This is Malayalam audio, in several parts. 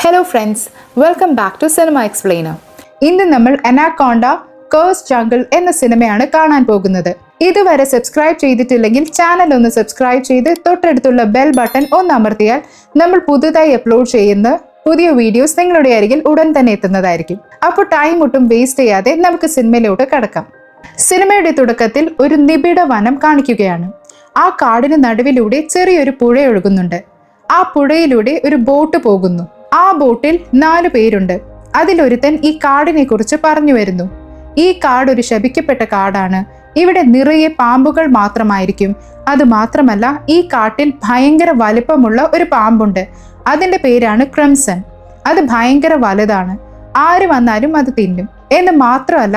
Hello friends, welcome back to cinema explainer. ഇന്ന് നമ്മൾ അനാക്കോണ്ട കേഴ്സ് ജംഗിൾ എന്ന സിനിമയാണ് കാണാൻ പോകുന്നത്. ഇതുവരെ സബ്സ്ക്രൈബ് ചെയ്തിട്ടില്ലെങ്കിൽ ചാനൽ ഒന്ന് സബ്സ്ക്രൈബ് ചെയ്ത് തൊട്ടടുത്തുള്ള ബെൽ ബട്ടൺ ഒന്ന് അമർത്തിയാൽ നമ്മൾ പുതുതായി അപ്ലോഡ് ചെയ്യുന്ന പുതിയ വീഡിയോസ് നിങ്ങളുടെ അരികിൽ ഉടൻ തന്നെ എത്തുന്നതായിരിക്കും. അപ്പോൾ ടൈം ഒട്ടും വേസ്റ്റ് ചെയ്യാതെ നമുക്ക് സിനിമയിലോട്ട് കടക്കാം. സിനിമയുടെ തുടക്കത്തിൽ ഒരു നിബിഡ വനം കാണിക്കുകയാണ്. ആ കാടിന് നടുവിലൂടെ ചെറിയൊരു പുഴ ഒഴുകുന്നുണ്ട്. ആ പുഴയിലൂടെ ഒരു ബോട്ട് പോകുന്നു. ആ ബോട്ടിൽ 4 പേരുണ്ട്. അതിലൊരുത്തൻ ഈ കാടിനെ കുറിച്ച് പറഞ്ഞു വരുന്നു. ഈ കാട് ഒരു ശപിക്കപ്പെട്ട കാടാണ്. ഇവിടെ നിറയെ പാമ്പുകൾ മാത്രമായിരിക്കും. അത് മാത്രമല്ല, ഈ കാട്ടിൽ ഭയങ്കര വലിപ്പമുള്ള ഒരു പാമ്പുണ്ട്. അതിന്റെ പേരാണ് ക്രിംസൺ. അത് ഭയങ്കര വലുതാണ്. ആര് വന്നാലും അത് തിന്നും. എന്ന് മാത്രമല്ല,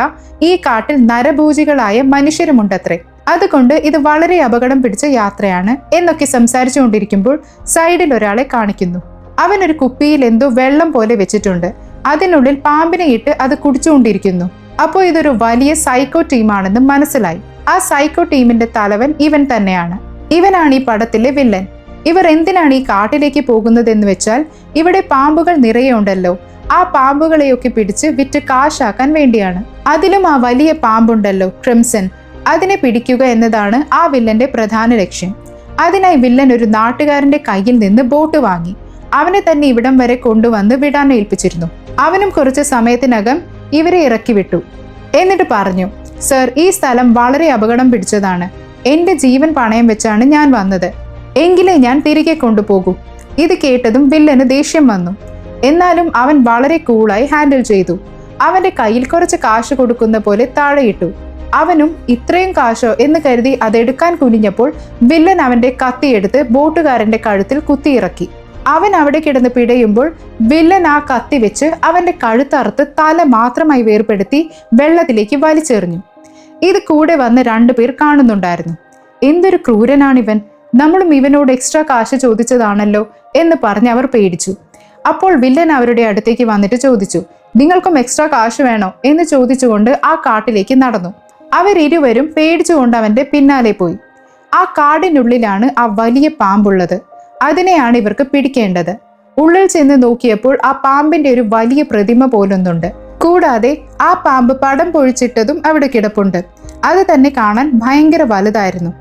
ഈ കാട്ടിൽ നരഭോജികളായ മനുഷ്യരുമുണ്ടത്രേ. അതുകൊണ്ട് ഇത് വളരെ അപകടം പിടിച്ച യാത്രയാണ് എന്നൊക്കെ സംസാരിച്ചുകൊണ്ടിരിക്കുമ്പോൾ സൈഡിൽ ഒരാളെ കാണിക്കുന്നു. അവനൊരു കുപ്പിയിൽ എന്തോ വെള്ളം പോലെ വെച്ചിട്ടുണ്ട്. അതിനുള്ളിൽ പാമ്പിനെ ഇട്ട് അത് കുടിച്ചുകൊണ്ടിരിക്കുന്നു. അപ്പോൾ ഇതൊരു വലിയ സൈക്കോ ടീമാണെന്ന് മനസ്സിലായി. ആ സൈക്കോ ടീമിന്റെ തലവൻ ഇവൻ തന്നെയാണ്. ഇവനാണ് ഈ പടത്തിലെ വില്ലൻ. ഇവർ എന്തിനാണ് ഈ കാട്ടിലേക്ക് പോകുന്നതെന്ന് വെച്ചാൽ, ഇവിടെ പാമ്പുകൾ നിറയെ ഉണ്ടല്ലോ. ആ പാമ്പുകളെയൊക്കെ പിടിച്ച് വിറ്റ് കാശാക്കാൻ വേണ്ടിയാണ്. അതിലും ആ വലിയ പാമ്പുണ്ടല്ലോ, ക്രിംസൺ, അതിനെ പിടിക്കുക എന്നതാണ് ആ വില്ലന്റെ പ്രധാന ലക്ഷ്യം. അതിനായി വില്ലൻ ഒരു നാട്ടുകാരന്റെ കയ്യിൽ നിന്ന് ബോട്ട് വാങ്ങി അവനെ തന്നെ ഇവിടം വരെ കൊണ്ടുവന്ന് വിടാൻ ഏൽപ്പിച്ചിരുന്നു. അവനും കുറച്ച് സമയത്തിനകം ഇവരെ ഇറക്കി വിട്ടു. എന്നിട്ട് പറഞ്ഞു, സർ, ഈ സ്ഥലം വളരെ അപകടം പിടിച്ചതാണ്. എന്റെ ജീവൻ പണയം വെച്ചാണ് ഞാൻ വന്നത്. എങ്കിലേ ഞാൻ തിരികെ കൊണ്ടുപോകൂ. ഇത് കേട്ടതും വില്ലന് ദേഷ്യം വന്നു. എന്നാലും അവൻ വളരെ കൂളായി ഹാൻഡിൽ ചെയ്തു. അവന്റെ കയ്യിൽ കുറച്ച് കാശ് കൊടുക്കുന്ന പോലെ താഴെയിട്ടു. അവനും ഇത്രയും കാശോ എന്ന് കരുതി അതെടുക്കാൻ കുനിഞ്ഞപ്പോൾ വില്ലൻ അവന്റെ കത്തിയെടുത്ത് ബോട്ടുകാരന്റെ കഴുത്തിൽ കുത്തിയിറക്കി. അവൻ അവിടെ കിടന്ന് പിടയുമ്പോൾ വില്ലൻ ആ കത്തി വെച്ച് അവന്റെ കഴുത്തറുത്ത് തല മാത്രമായി വേർപെടുത്തി വെള്ളത്തിലേക്ക് വലിച്ചെറിഞ്ഞു. ഇത് കൂടെ വന്ന് 2 പേർ കാണുന്നുണ്ടായിരുന്നു. എന്തൊരു ക്രൂരനാണിവൻ, നമ്മളും ഇവനോട് എക്സ്ട്രാ കാശ് ചോദിച്ചതാണല്ലോ എന്ന് പറഞ്ഞ് അവർ പേടിച്ചു. അപ്പോൾ വില്ലൻ അവരുടെ അടുത്തേക്ക് വന്നിട്ട് ചോദിച്ചു, നിങ്ങൾക്കും എക്സ്ട്രാ കാശ് വേണോ എന്ന് ചോദിച്ചുകൊണ്ട് ആ കാട്ടിലേക്ക് നടന്നു. അവരിരുവരും പേടിച്ചുകൊണ്ട് അവന്റെ പിന്നാലെ പോയി. ആ കാടിനുള്ളിലാണ് ആ വലിയ പാമ്പുള്ളത്. അതിനെയാണ് ഇവർക്ക് പിടിക്കേണ്ടത്. ഉള്ളിൽ ചെന്ന് നോക്കിയപ്പോൾ ആ പാമ്പിന്റെ ഒരു വലിയ പ്രതിമ പോലൊന്നുണ്ട്. കൂടാതെ ആ പാമ്പ് പടം പൊഴിച്ചിട്ടതും അവിടെ കിടപ്പുണ്ട്. അത് തന്നെ കാണാൻ ഭയങ്കര വലുതായിരുന്നു.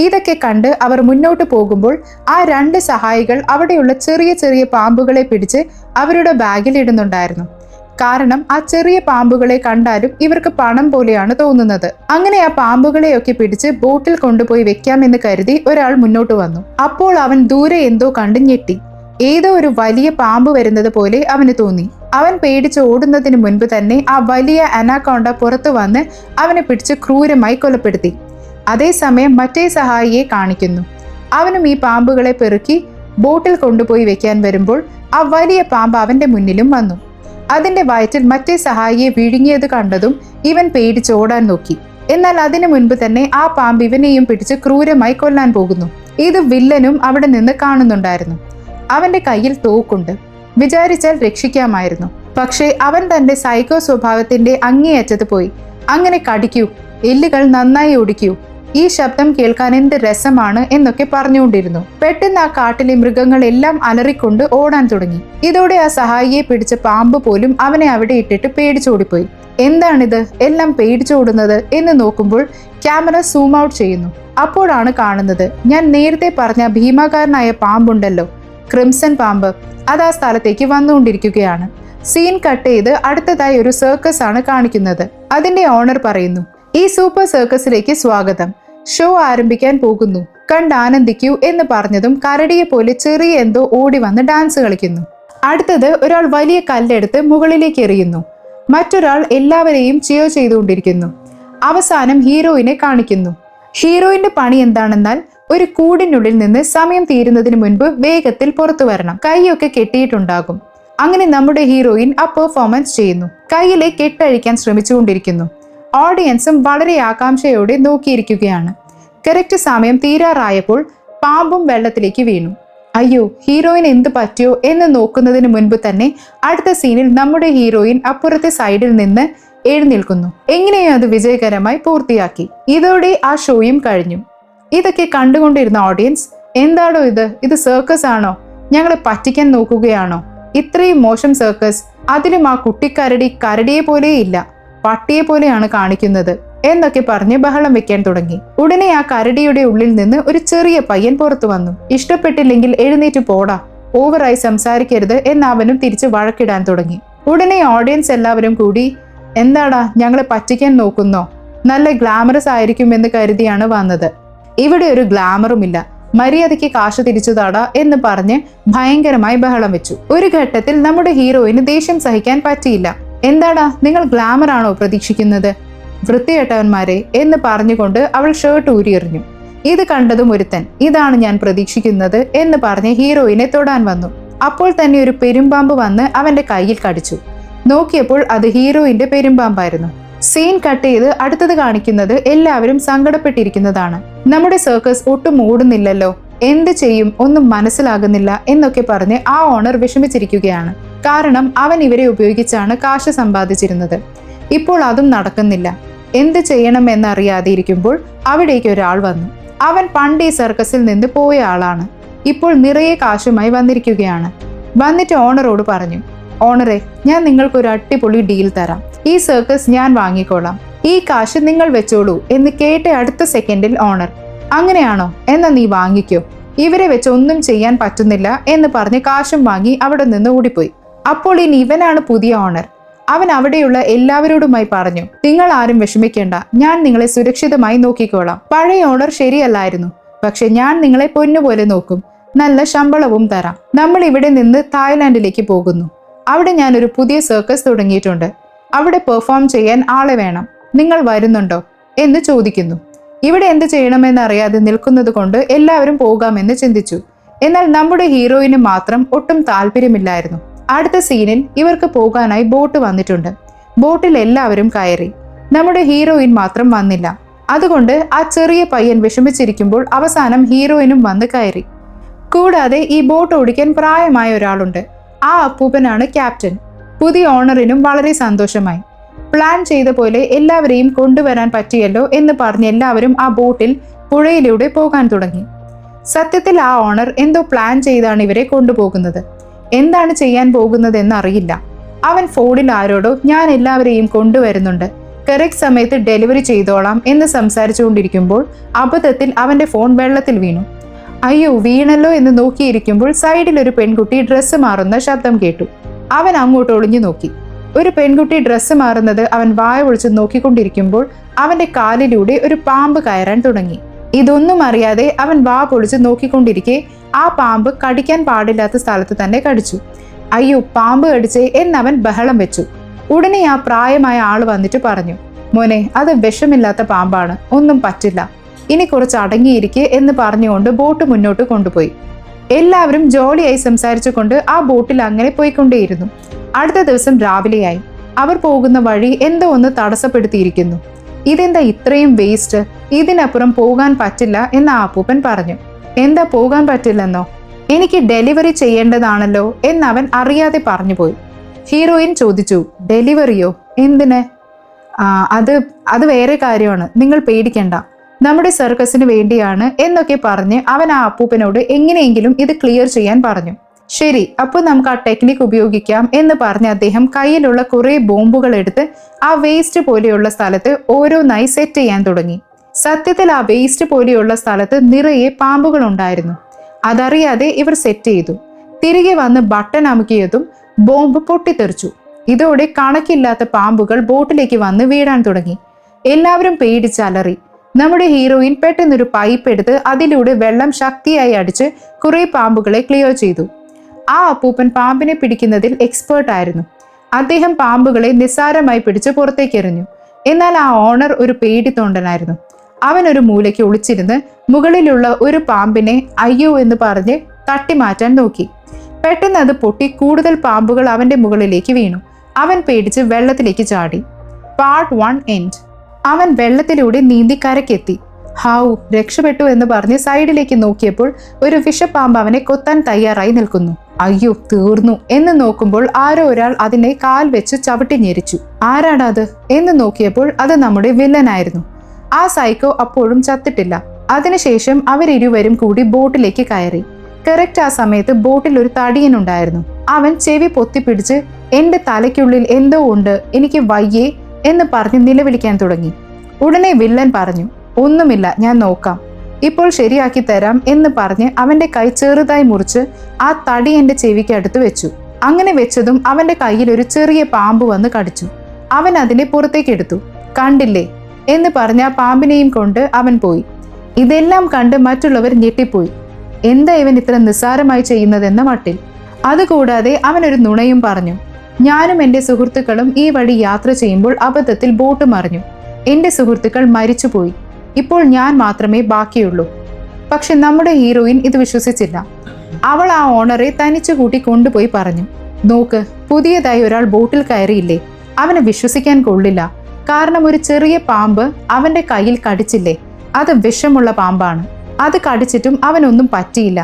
ഇതൊക്കെ കണ്ട് അവർ മുന്നോട്ട് പോകുമ്പോൾ ആ 2 സഹായികൾ അവിടെയുള്ള ചെറിയ ചെറിയ പാമ്പുകളെ പിടിച്ച് അവരുടെ ബാഗിൽ ഇടുന്നുണ്ടായിരുന്നു. കാരണം ആ ചെറിയ പാമ്പുകളെ കണ്ടാലും ഇവർക്ക് പണം പോലെയാണ് തോന്നുന്നത്. അങ്ങനെ ആ പാമ്പുകളെയൊക്കെ പിടിച്ച് ബോട്ടിൽ കൊണ്ടുപോയി വെക്കാമെന്ന് കരുതി ഒരാൾ മുന്നോട്ട് വന്നു. അപ്പോൾ അവൻ ദൂരെ എന്തോ കണ്ട് ഞെട്ടി. ഏതോ ഒരു വലിയ പാമ്പ് വരുന്നത് പോലെ അവന് തോന്നി. അവൻ പേടിച്ച് ഓടുന്നതിന് മുൻപ് തന്നെ ആ വലിയ അനാക്കോണ്ട പുറത്തു വന്ന് അവനെ പിടിച്ച് ക്രൂരമായി കൊലപ്പെടുത്തി. അതേസമയം മറ്റേ സഹായിയെ കാണിക്കുന്നു. അവനും ഈ പാമ്പുകളെ പെറുക്കി ബോട്ടിൽ കൊണ്ടുപോയി വെക്കാൻ വരുമ്പോൾ ആ വലിയ പാമ്പ് അവന്റെ മുന്നിലും വന്നു. അതിന്റെ വയറ്റിൽ മറ്റേ സഹായിയെ വിഴുങ്ങിയത് കണ്ടതും ഇവൻ പേടിച്ച് ഓടാൻ നോക്കി. എന്നാൽ അതിനു മുൻപ് തന്നെ ആ പാമ്പ് ഇവനെയും പിടിച്ച് ക്രൂരമായി കൊല്ലാൻ പോകുന്നു. ഇത് വില്ലനും അവിടെ നിന്ന് കാണുന്നുണ്ടായിരുന്നു. അവന്റെ കയ്യിൽ തോക്കുണ്ട്. വിചാരിച്ചാൽ രക്ഷിക്കാമായിരുന്നു. പക്ഷേ അവൻ തന്റെ സൈക്കോ സ്വഭാവത്തിന്റെ അങ്ങേയറ്റത്ത് പോയി. അങ്ങനെ കടിക്കൂ, എല്ലുകൾ നന്നായി ഒടിക്കൂ, ഈ ശബ്ദം കേൾക്കാൻ എന്ത് രസമാണ് എന്നൊക്കെ പറഞ്ഞുകൊണ്ടിരുന്നു. പെട്ടെന്ന് ആ കാട്ടിലെ മൃഗങ്ങളെല്ലാം അലറിക്കൊണ്ട് ഓടാൻ തുടങ്ങി. ഇതോടെ ആ സഹായിയെ പിടിച്ച പാമ്പ് പോലും അവനെ അവിടെ ഇട്ടിട്ട് പേടിച്ചോടിപ്പോയി. എന്താണിത്, എല്ലാം പേടിച്ചോടുന്നത് എന്ന് നോക്കുമ്പോൾ ക്യാമറ സൂം ഔട്ട് ചെയ്യുന്നു. അപ്പോഴാണ് കാണുന്നത്, ഞാൻ നേരത്തെ പറഞ്ഞ ഭീമാകാരനായ പാമ്പുണ്ടല്ലോ, ക്രിംസൺ പാമ്പ്, അത് ആ സ്ഥലത്തേക്ക് വന്നുകൊണ്ടിരിക്കുകയാണ്. സീൻ കട്ട് ചെയ്ത് അടുത്തതായി ഒരു സർക്കസ് ആണ് കാണിക്കുന്നത്. അതിന്റെ ഓണർ പറയുന്നു, ഈ സൂപ്പർ സർക്കസിലേക്ക് സ്വാഗതം, ഷോ ആരംഭിക്കാൻ പോകുന്നു, കണ്ട് ആനന്ദിക്കൂ എന്ന് പറഞ്ഞതും കരടിയെ പോലെ ചെറിയ എന്തോ ഓടി വന്ന് ഡാൻസ് കളിക്കുന്നു. അടുത്തത് ഒരാൾ വലിയ കല്ലെടുത്ത് മുകളിലേക്ക് എറിയുന്നു. മറ്റൊരാൾ എല്ലാവരെയും ചിയർ ചെയ്തുകൊണ്ടിരിക്കുന്നു. അവസാനം ഹീറോയിനെ കാണിക്കുന്നു. ഹീറോയിന്റെ പണി എന്താണെന്നാൽ, ഒരു കൂടിനുള്ളിൽ നിന്ന് സമയം തീരുന്നതിന് മുൻപ് വേഗത്തിൽ പുറത്തു വരണം. കൈയൊക്കെ കെട്ടിയിട്ടുണ്ടാകും. അങ്ങനെ നമ്മുടെ ഹീറോയിൻ ആ പെർഫോമൻസ് ചെയ്യുന്നു. കയ്യിലെ കെട്ടഴിക്കാൻ ശ്രമിച്ചുകൊണ്ടിരിക്കുന്നു. ഓഡിയൻസും വളരെ ആകാംക്ഷയോടെ നോക്കിയിരിക്കുകയാണ്. കറക്റ്റ് സമയം തീരാറായപ്പോൾ പാമ്പും വെള്ളത്തിലേക്ക് വീണു. അയ്യോ, ഹീറോയിൻ എന്ത് പറ്റിയോ എന്ന് നോക്കുന്നതിന് മുൻപ് തന്നെ അടുത്ത സീനിൽ നമ്മുടെ ഹീറോയിൻ അപ്പുറത്തെ സൈഡിൽ നിന്ന് എഴുന്നേൽക്കുന്നു. എങ്ങനെയോ അത് വിജയകരമായി പൂർത്തിയാക്കി. ഇതോടെ ആ ഷോയും കഴിഞ്ഞു. ഇതൊക്കെ കണ്ടുകൊണ്ടിരുന്ന ഓഡിയൻസ്, എന്താണോ ഇത് സർക്കസ് ആണോ, ഞങ്ങളെ പറ്റിക്കാൻ നോക്കുകയാണോ, ഇത്രയും മോശം സർക്കസ്, അതിലും ആ കുട്ടിക്കരടി കരടിയെ പോലെയില്ല, പട്ടിയെ പോലെയാണ് കാണിക്കുന്നത് എന്നൊക്കെ പറഞ്ഞ് ബഹളം വെക്കാൻ തുടങ്ങി. ഉടനെ ആ കരടിയുടെ ഉള്ളിൽ നിന്ന് ഒരു ചെറിയ പയ്യൻ പുറത്തു വന്നു. ഇഷ്ടപ്പെട്ടില്ലെങ്കിൽ എഴുന്നേറ്റ് പോടാ, ഓവറായി സംസാരിക്കരുത് എന്ന് അവനും തിരിച്ച് വഴക്കിടാൻ തുടങ്ങി. ഉടനെ ഓഡിയൻസ് എല്ലാവരും കൂടി, എന്താടാ ഞങ്ങളെ പറ്റിക്കാൻ നോക്കുന്നോ? നല്ല ഗ്ലാമറസ് ആയിരിക്കും എന്ന് കരുതിയാണ് വന്നത്. ഇവിടെ ഒരു ഗ്ലാമറുമില്ല, മര്യാദയ്ക്ക് കാശ് തിരിച്ചു താടാ എന്ന് പറഞ്ഞ് ഭയങ്കരമായി ബഹളം വെച്ചു. ഒരു ഘട്ടത്തിൽ നമ്മുടെ ഹീറോയിന് ദേഷ്യം സഹിക്കാൻ പറ്റിയില്ല. എന്താടാ നിങ്ങൾ ഗ്ലാമർ ആണോ പ്രതീക്ഷിക്കുന്നത്, വൃത്തികെട്ടവന്മാരെ എന്ന് പറഞ്ഞുകൊണ്ട് അവൾ ഷർട്ട് ഊരിയെറിഞ്ഞു. ഇത് കണ്ടതും ഒരുത്തൻ, ഇതാണ് ഞാൻ പ്രതീക്ഷിക്കുന്നത് എന്ന് പറഞ്ഞ് ഹീറോയിനെ തൊടാൻ വന്നു. അപ്പോൾ തന്നെ ഒരു പെരുമ്പാമ്പ് വന്ന് അവന്റെ കയ്യിൽ കടിച്ചു. നോക്കിയപ്പോൾ അത് ഹീറോയിന്റെ പെരുമ്പാമ്പായിരുന്നു. സീൻ കട്ട് ചെയ്ത് അടുത്തത് കാണിക്കുന്നത് എല്ലാവരും സങ്കടപ്പെട്ടിരിക്കുന്നതാണ്. നമ്മുടെ സർക്കസ് ഒട്ടും ഓടുന്നില്ലല്ലോ, എന്ത് ചെയ്യും ഒന്നും മനസ്സിലാകുന്നില്ല എന്നൊക്കെ പറഞ്ഞ് ആ ഓണർ വിഷമിച്ചിരിക്കുകയാണ്. കാരണം അവൻ ഇവരെ ഉപയോഗിച്ചാണ് കാശ് സമ്പാദിച്ചിരുന്നത്. ഇപ്പോൾ അതും നടക്കുന്നില്ല. എന്ത് ചെയ്യണമെന്നറിയാതെ ഇരിക്കുമ്പോൾ അവിടേക്ക് ഒരാൾ വന്നു. അവൻ പണ്ട് ഈ സർക്കസിൽ നിന്ന് പോയ ആളാണ്. ഇപ്പോൾ നിറയെ കാശുമായി വന്നിരിക്കുകയാണ്. വന്നിട്ട് ഓണറോട് പറഞ്ഞു, ഓണറെ, ഞാൻ നിങ്ങൾക്കൊരു അടിപൊളി ഡീൽ തരാം. ഈ സർക്കസ് ഞാൻ വാങ്ങിക്കോളാം, ഈ കാശ് നിങ്ങൾ വെച്ചോളൂ എന്ന് കേട്ട അടുത്ത സെക്കൻഡിൽ ഓണർ, അങ്ങനെയാണോ, എന്നാ നീ വാങ്ങിക്കോ, ഇവരെ വെച്ച് ഒന്നും ചെയ്യാൻ പറ്റുന്നില്ല എന്ന് പറഞ്ഞ് കാശും വാങ്ങി അവിടെ നിന്ന് ഓടിപ്പോയി. അപ്പോൾ ഇനി ഇവനാണ് പുതിയ ഓണർ. അവൻ അവിടെയുള്ള എല്ലാവരോടുമായി പറഞ്ഞു, നിങ്ങൾ ആരും വിഷമിക്കേണ്ട, ഞാൻ നിങ്ങളെ സുരക്ഷിതമായി നോക്കിക്കോളാം. പഴയ ഓണർ ശരിയല്ലായിരുന്നു, പക്ഷെ ഞാൻ നിങ്ങളെ പൊന്നുപോലെ നോക്കും, നല്ല ശമ്പളവും തരാം. നമ്മൾ ഇവിടെ നിന്ന് തായ്ലാന്റിലേക്ക് പോകുന്നു. അവിടെ ഞാൻ ഒരു പുതിയ സർക്കസ് തുടങ്ങിയിട്ടുണ്ട്. അവിടെ പെർഫോം ചെയ്യാൻ ആളെ വേണം. നിങ്ങൾ വരുന്നുണ്ടോ എന്ന് ചോദിക്കുന്നു. ഇവിടെ എന്ത് ചെയ്യണമെന്ന് അറിയാതെ നിൽക്കുന്നത് കൊണ്ട് എല്ലാവരും പോകാമെന്ന് ചിന്തിച്ചു. എന്നാൽ നമ്മുടെ ഹീറോയിന് മാത്രം ഒട്ടും താല്പര്യമില്ലായിരുന്നു. അടുത്ത സീനിൽ ഇവർക്ക് പോകാനായി ബോട്ട് വന്നിട്ടുണ്ട്. ബോട്ടിൽ എല്ലാവരും കയറി. നമ്മുടെ ഹീറോയിൻ മാത്രം വന്നില്ല. അതുകൊണ്ട് ആ ചെറിയ പയ്യൻ വിഷമിച്ചിരിക്കുമ്പോൾ അവസാനം ഹീറോയിനും വന്ന് കയറി. കൂടാതെ ഈ ബോട്ട് ഓടിക്കാൻ പ്രായമായ ഒരാളുണ്ട്. ആ അപ്പൂപ്പനാണ് ക്യാപ്റ്റൻ. പുതിയ ഓണറിനും വളരെ സന്തോഷമായി. പ്ലാൻ ചെയ്ത പോലെ എല്ലാവരെയും കൊണ്ടുവരാൻ പറ്റിയല്ലോ എന്ന് പറഞ്ഞ് എല്ലാവരും ആ ബോട്ടിൽ പുഴയിലൂടെ പോകാൻ തുടങ്ങി. സത്യത്തിൽ ആ ഓണർ എന്തോ പ്ലാൻ ചെയ്താണ് ഇവരെ കൊണ്ടുപോകുന്നത്. എന്താണ് ചെയ്യാൻ പോകുന്നതെന്ന് അറിയില്ല. അവൻ ഫോണിൽ ആരോടോ ഞാൻ എല്ലാവരെയും കൊണ്ടുവരുന്നുണ്ട്, കറക്റ്റ് സമയത്ത് ഡെലിവറി ചെയ്തോളാം എന്ന് സംസാരിച്ചുകൊണ്ടിരിക്കുമ്പോൾ അബദ്ധത്തിൽ അവന്റെ ഫോൺ വെള്ളത്തിൽ വീണു. അയ്യോ വീണല്ലോ എന്ന് നോക്കിയിരിക്കുമ്പോൾ സൈഡിൽ ഒരു പെൺകുട്ടി ഡ്രസ്സ് മാറുന്ന ശബ്ദം കേട്ടു. അവൻ അങ്ങോട്ട് ഒളിഞ്ഞു നോക്കി. ഒരു പെൺകുട്ടി ഡ്രസ്സ് മാറുന്നത് അവൻ വായ ഒളിച്ച് നോക്കിക്കൊണ്ടിരിക്കുമ്പോൾ അവന്റെ കാലിലൂടെ ഒരു പാമ്പ് കയറാൻ തുടങ്ങി. ഇതൊന്നും അറിയാതെ അവൻ വാ പൊളിച്ച് നോക്കിക്കൊണ്ടിരിക്കെ ആ പാമ്പ് കടിക്കാൻ പാടില്ലാത്ത സ്ഥലത്ത് തന്നെ കടിച്ചു. അയ്യോ പാമ്പ് കടിച്ചേ എന്നവൻ ബഹളം വെച്ചു. ഉടനെ ആ പ്രായമായ ആള് വന്നിട്ട് പറഞ്ഞു, മോനെ അത് വിഷമില്ലാത്ത പാമ്പാണ്, ഒന്നും പറ്റില്ല, ഇനി കുറച്ച് അടങ്ങിയിരിക്കെ എന്ന് പറഞ്ഞുകൊണ്ട് ബോട്ട് മുന്നോട്ട് കൊണ്ടുപോയി. എല്ലാവരും ജോളിയായി സംസാരിച്ചുകൊണ്ട് ആ ബോട്ടിൽ അങ്ങനെ പോയിക്കൊണ്ടേയിരുന്നു. അടുത്ത ദിവസം രാവിലെയായി. അവർ പോകുന്ന വഴി എന്തോ ഒന്ന് തടസ്സപ്പെടുത്തിയിരിക്കുന്നു. ഇതെന്താ ഇത്രയും വേസ്റ്റ്, ഇതിനപ്പുറം പോകാൻ പറ്റില്ല എന്ന് ആ അപ്പൂപ്പൻ പറഞ്ഞു. എന്താ പോകാൻ പറ്റില്ലെന്നോ? എനിക്ക് ഡെലിവറി ചെയ്യേണ്ടതാണല്ലോ എന്നവൻ അറിയാതെ പറഞ്ഞുപോയി. ഹീറോയിൻ ചോദിച്ചു, ഡെലിവറിയോ? എന്തിന്? അത് വേറെ കാര്യമാണ്, നിങ്ങൾ പേടിക്കണ്ട, നമ്മുടെ സർക്കസിന് വേണ്ടിയാണ് എന്നൊക്കെ പറഞ്ഞ് അവൻ ആ അപ്പൂപ്പനോട് എങ്ങനെയെങ്കിലും ഇത് ക്ലിയർ ചെയ്യാൻ പറഞ്ഞു. ശരി, അപ്പോൾ നമുക്ക് ആ ടെക്നിക്ക് ഉപയോഗിക്കാം എന്ന് പറഞ്ഞ് അദ്ദേഹം കയ്യിലുള്ള കുറെ ബോംബുകൾ എടുത്ത് ആ വേസ്റ്റ് പോലെയുള്ള സ്ഥലത്ത് ഓരോന്നായി സെറ്റ് ചെയ്യാൻ തുടങ്ങി. സത്യത്തിൽ ആ വേസ്റ്റ് പോലെയുള്ള സ്ഥലത്ത് നിറയെ പാമ്പുകൾ ഉണ്ടായിരുന്നു. അതറിയാതെ ഇവർ സെറ്റ് ചെയ്തു. തിരികെ വന്ന് ബട്ടൺ അമുക്കിയതും ബോംബ് പൊട്ടിത്തെറിച്ചു. ഇതോടെ കണക്കില്ലാത്ത പാമ്പുകൾ ബോട്ടിലേക്ക് വന്ന് വീഴാൻ തുടങ്ങി. എല്ലാവരും പേടിച്ചലറി. നമ്മുടെ ഹീറോയിൻ പെട്ടെന്നൊരു പൈപ്പ് എടുത്ത് അതിലൂടെ വെള്ളം ശക്തിയായി അടിച്ച് കുറെ പാമ്പുകളെ ക്ലിയർ ചെയ്തു. ആ അപ്പൂപ്പൻ പാമ്പിനെ പിടിക്കുന്നതിൽ എക്സ്പേർട്ട് ആയിരുന്നു. അദ്ദേഹം പാമ്പുകളെ നിസ്സാരമായി പിടിച്ച് പുറത്തേക്ക് എറിഞ്ഞു. എന്നാൽ ആ ഓണർ ഒരു പേടിത്തൊണ്ടനായിരുന്നു. അവൻ ഒരു മൂലയ്ക്ക് ഒളിച്ചിരുന്ന് മുകളിലുള്ള ഒരു പാമ്പിനെ അയ്യോ എന്ന് പറഞ്ഞ് തട്ടിമാറ്റാൻ നോക്കി. പെട്ടെന്ന് അത് പൊട്ടി കൂടുതൽ പാമ്പുകൾ അവന്റെ മുകളിലേക്ക് വീണു. അവൻ പേടിച്ച് വെള്ളത്തിലേക്ക് ചാടി. Part 1 end. അവൻ വെള്ളത്തിലൂടെ നീന്തി കരക്കെത്തി. ഹൗ രക്ഷപ്പെട്ടു എന്ന് പറഞ്ഞ് സൈഡിലേക്ക് നോക്കിയപ്പോൾ ഒരു വിഷപ്പാമ്പ് അവനെ കൊത്താൻ തയ്യാറായി നിൽക്കുന്നു. അയ്യോ തീർന്നു എന്ന് നോക്കുമ്പോൾ ആരോ ഒരാൾ അതിനെ കാൽ വെച്ച് ചവിട്ടി ഞെരിച്ചു. ആരാടത് എന്ന് നോക്കിയപ്പോൾ അത് നമ്മുടെ വില്ലനായിരുന്നു. ആ സൈക്കോ അപ്പോഴും ചത്തിട്ടില്ല. അതിനുശേഷം അവരിരുവരും കൂടി ബോട്ടിലേക്ക് കയറി. കറക്റ്റ് ആ സമയത്ത് ബോട്ടിൽ ഒരു തടിയനുണ്ടായിരുന്നു. അവൻ ചെവി പൊത്തിപ്പിടിച്ച് എന്റെ തലയ്ക്കുള്ളിൽ എന്തോ ഉണ്ട്, എനിക്ക് വയ്യേ എന്ന് പറഞ്ഞ് നിലവിളിക്കാൻ തുടങ്ങി. ഉടനെ വില്ലൻ പറഞ്ഞു, ഒന്നുമില്ല, ഞാൻ നോക്കാം, ഇപ്പോൾ ശരിയാക്കി തരാം എന്ന് പറഞ്ഞ് അവന്റെ കൈ ചെറുതായി മുറിച്ച് ആ തടി എന്റെ ചെവിക്ക് അടുത്ത് വെച്ചു. അങ്ങനെ വെച്ചതും അവന്റെ കയ്യിൽ ഒരു ചെറിയ പാമ്പ് വന്ന് കടിച്ചു. അവൻ അതിനെ പുറത്തേക്ക് എടുത്തു. കണ്ടില്ലേ എന്ന് പറഞ്ഞ ആ പാമ്പിനെയും കൊണ്ട് അവൻ പോയി. ഇതെല്ലാം കണ്ട് മറ്റുള്ളവർ ഞെട്ടിപ്പോയി. എന്താ ഇവൻ ഇത്ര നിസ്സാരമായി ചെയ്യുന്നതെന്ന മട്ടിൽ. അതുകൂടാതെ അവനൊരു നുണയും പറഞ്ഞു. ഞാനും എന്റെ സുഹൃത്തുക്കളും ഈ വഴി യാത്ര ചെയ്യുമ്പോൾ അബദ്ധത്തിൽ ബോട്ട് മറിഞ്ഞു. എന്റെ സുഹൃത്തുക്കൾ മരിച്ചുപോയി. ഇപ്പോൾ ഞാൻ മാത്രമേ ബാക്കിയുള്ളൂ. പക്ഷെ നമ്മുടെ ഹീറോയിൻ ഇത് വിശ്വസിച്ചില്ല. അവൾ ആ ഓണറെ തനിച്ചു കൂട്ടി കൊണ്ടുപോയി പറഞ്ഞു, നോക്ക്, പുതിയതായി ഒരാൾ ബോട്ടിൽ കയറിയില്ലേ, അവനെ വിശ്വസിക്കാൻ കൊള്ളില്ല. കാരണം ഒരു ചെറിയ പാമ്പ് അവന്റെ കയ്യിൽ കടിച്ചില്ലേ, അത് വിഷമുള്ള പാമ്പാണ്. അത് കടിച്ചിട്ടും അവനൊന്നും പറ്റിയില്ല.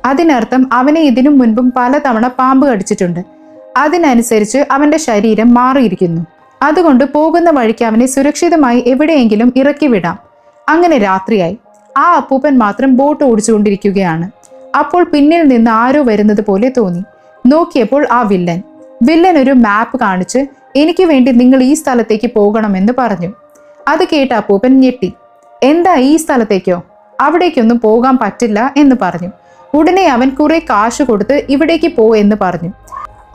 അതിനർത്ഥം അവനെ ഇതിനു മുൻപും പലതവണ പാമ്പ് കടിച്ചിട്ടുണ്ട്. അതിനനുസരിച്ച് അവന്റെ ശരീരം മാറിയിരിക്കുന്നു. അതുകൊണ്ട് പോകുന്ന വഴിക്ക് അവനെ സുരക്ഷിതമായി എവിടെയെങ്കിലും ഇറക്കി വിടാം. അങ്ങനെ രാത്രിയായി. ആ അപ്പൂപ്പൻ മാത്രം ബോട്ട് ഓടിച്ചുകൊണ്ടിരിക്കുകയാണ്. അപ്പോൾ പിന്നിൽ നിന്ന് ആരോ വരുന്നത് പോലെ തോന്നി. നോക്കിയപ്പോൾ ആ വില്ലൻ ഒരു മാപ്പ് കാണിച്ച് എനിക്ക് വേണ്ടി നിങ്ങൾ ഈ സ്ഥലത്തേക്ക് പോകണമെന്ന് പറഞ്ഞു. അത് കേട്ട അപ്പൂപ്പൻ ഞെട്ടി. എന്താ ഈ സ്ഥലത്തേക്കോ? അവിടേക്കൊന്നും പോകാൻ പറ്റില്ല എന്ന് പറഞ്ഞു. ഉടനെ അവൻ കുറെ കാശ് കൊടുത്ത് ഇവിടേക്ക് പോ എന്ന് പറഞ്ഞു.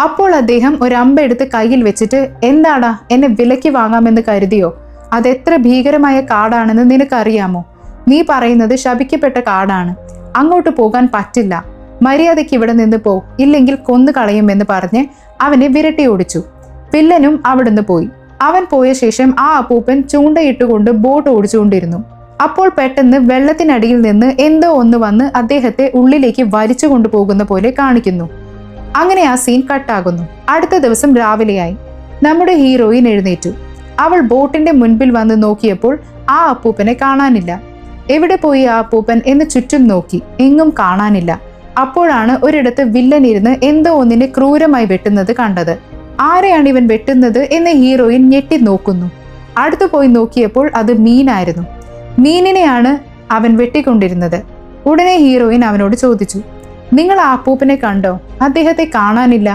അപ്പോൾ അദ്ദേഹം ഒരു അമ്പെടുത്ത് കയ്യിൽ വെച്ചിട്ട്, എന്താടാ, എന്നെ വിലയ്ക്ക് വാങ്ങാമെന്ന് കരുതിയോ? അതെത്ര ഭീകരമായ കാടാണെന്ന് നിനക്കറിയാമോ? നീ പറയുന്നത് ശപിക്കപ്പെട്ട കാടാണ്, അങ്ങോട്ട് പോകാൻ പറ്റില്ല, മര്യാദയ്ക്ക് ഇവിടെ നിന്ന് പോ, ഇല്ലെങ്കിൽ കൊന്നു കളയുമെന്ന് പറഞ്ഞ് അവനെ വിരട്ടി ഓടിച്ചു. വില്ലനും അവിടുന്ന് പോയി. അവൻ പോയ ശേഷം ആ അപ്പൂപ്പൻ ചൂണ്ടയിട്ടുകൊണ്ട് ബോട്ട് ഓടിച്ചുകൊണ്ടിരുന്നു. അപ്പോൾ പെട്ടെന്ന് വെള്ളത്തിനടിയിൽ നിന്ന് എന്തോ ഒന്ന് വന്ന് അദ്ദേഹത്തെ ഉള്ളിലേക്ക് വലിച്ചു കൊണ്ടുപോകുന്ന പോലെ കാണിക്കുന്നു. അങ്ങനെ ആ സീൻ കട്ടാകുന്നു. അടുത്ത ദിവസം രാവിലെയായി. നമ്മുടെ ഹീറോയിൻ എഴുന്നേറ്റു. അവൾ ബോട്ടിന്റെ മുൻപിൽ വന്ന് നോക്കിയപ്പോൾ ആ അപ്പൂപ്പനെ കാണാനില്ല. എവിടെ പോയി ആ അപ്പൂപ്പൻ എന്ന് ചുറ്റും നോക്കി, എങ്ങും കാണാനില്ല. അപ്പോഴാണ് ഒരിടത്ത് വില്ലൻ ഇരുന്ന് എന്തോ ഒന്നിനെ ക്രൂരമായി വെട്ടുന്നത് കണ്ടത്. ആരെയാണ് ഇവൻ വെട്ടുന്നത് എന്ന് ഹീറോയിൻ ഞെട്ടി നോക്കുന്നു. അടുത്തു പോയി നോക്കിയപ്പോൾ അത് മീനായിരുന്നു. മീനിനെയാണ് അവൻ വെട്ടിക്കൊണ്ടിരുന്നത്. ഉടനെ ഹീറോയിൻ അവനോട് ചോദിച്ചു, നിങ്ങൾ ആ അപ്പൂപ്പനെ കണ്ടോ? അദ്ദേഹത്തെ കാണാനില്ല.